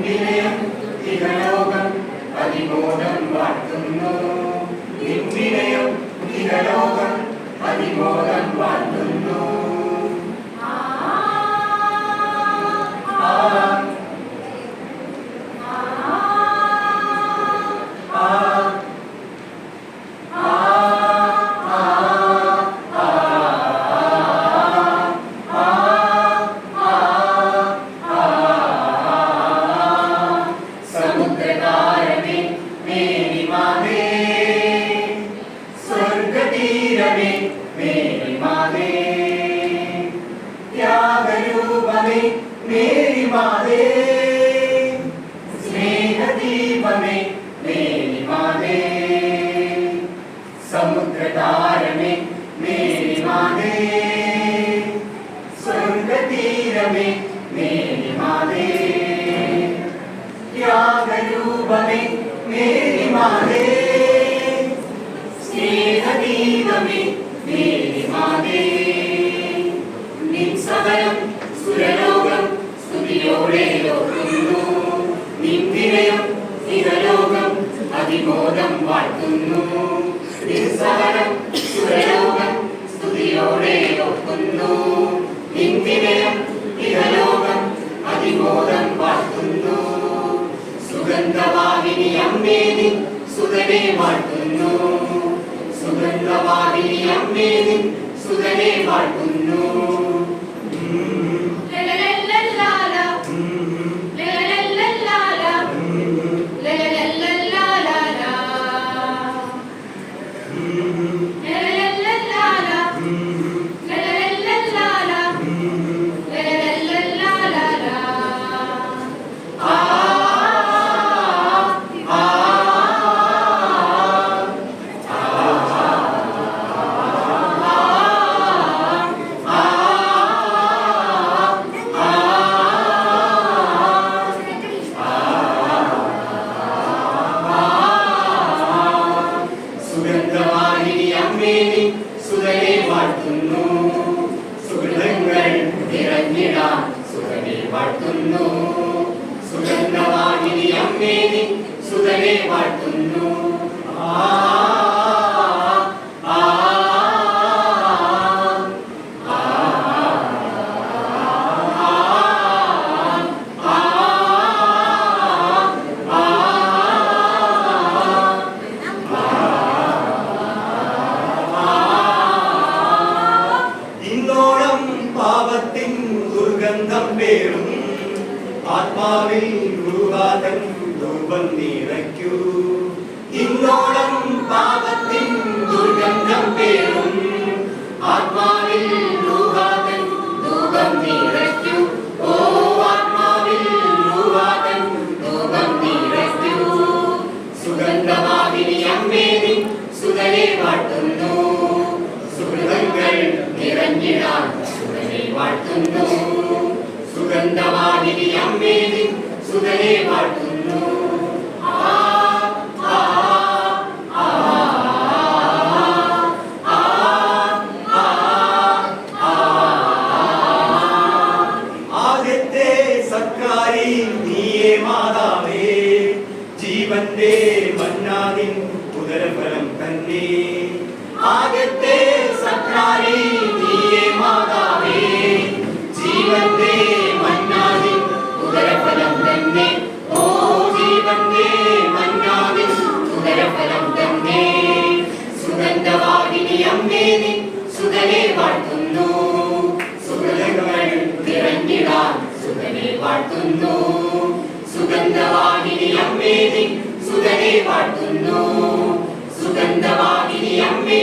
നിൻവിനയം ഇഹലോകം അതിമോദം വാഴ്ത്തുന്നു. നിൻവിനയം ഇഹലോകം അതിമോദം വാഴ്ത്തുന്നു. സ്വർഗതീരമേ മേരി മാതേ, ത്യാഗരൂപമേ മേരി മാതേ, സ്നേഹദീപമേ മേരി മാതേ, സമുദ്രതാരമേ മേരി മാതേ, സ്വർഗതീരമേ മേരി മാതേ, ത്യാഗരൂപമേ മേരി മാതേ, സ്നേഹദീപമേ മേരി മാതേ. നിൻ സകലം സുരലോകം സ്തുതിയോടെ ഓർക്കുന്നു. നിൻ വിനയം ഇഹലോകം അതിമോദം വാഴ്ത്തുന്നു. നിൻ സകലം സുരലോകം സ്തുതിയോടെ ഓർക്കുന്നു. നിൻ വിനയം ഇഹലോകം അതിമോദം വാഴ്ത്തുന്നു. സുഗന്ധവാഹിനി അമ്മേ നിൻ സുതനെ വാഴ്ത്തുന്നു. സുഗന്ധവാഹിനി അമ്മേ നിൻ സുതനെ വാഴ്ത്തുന്നു. സുഗന്ധവാഹിനി അമ്മേ നിൻ സുതനെ വാഴ്ത്തുന്നു. സുഗന്ധങ്ങൾ നിറഞ്ഞിടാൻ സുതനെ വാഴ്ത്തുന്നു. സുഗന്ധവാഹിനി അമ്മേ നിൻ സുതനെ വാഴ്ത്തുന്നു. പാപത്തിൻ ദുർഗന്ധം പേറും ആത്മാവിൽ ഗുരുവാതൻ ധൂപം നിറയ്ക്കൂ. ഇന്നോളം പാപത്തിൻ ദുർഗന്ധം പേറും ആത്മാവിൽ ഗുരുവാതൻ ധൂപം നിറയ്ക്കൂ. ഓ ആത്മാവിൽ ഗുരുവാതൻ ധൂപം നിറയ്ക്കൂ. സുഗന്ധവാഹിനി അമ്മേ നിൻ സുതനെ വാഴ്ത്തുന്നു. സുഹൃതങ്ങൾ നിറഞ്ഞിടാൻ സുതനെ വാഴ്ത്തുന്നു. സുഗന്ധവാഹിനി അമ്മേ നിൻ സുതനെ വാഴ്ത്തുന്നു. ആദ്യത്തെ സത്കാരി നീയേ മാതാവേ, ജീവന്റെ മന്നാനിൻ ഉദരഫലം തന്നെ. ആദ്യത്തെ സത്കാരി നീയേ മാതാവേ, ജീവന്റെ മന്നാനിൻ ഉദരഫലം തന്നെ. ഓ ജീവന്റെ മന്നാനിൻ ഉദരഫലം തന്നെ. സുഗന്ധവാഹിനി അമ്മേ നിൻ സുതനെ വാഴ്ത്തുന്നു. സുഗന്ധങ്ങൾ നിറഞ്ഞിടാൻ സുതനെ വാഴ്ത്തുന്നു. സുഗന്ധവാഹിനി അമ്മേ നിൻ സുതനെ വാഴ്ത്തുന്നു. സുഗന്ധവാഹിനി അമ്മേ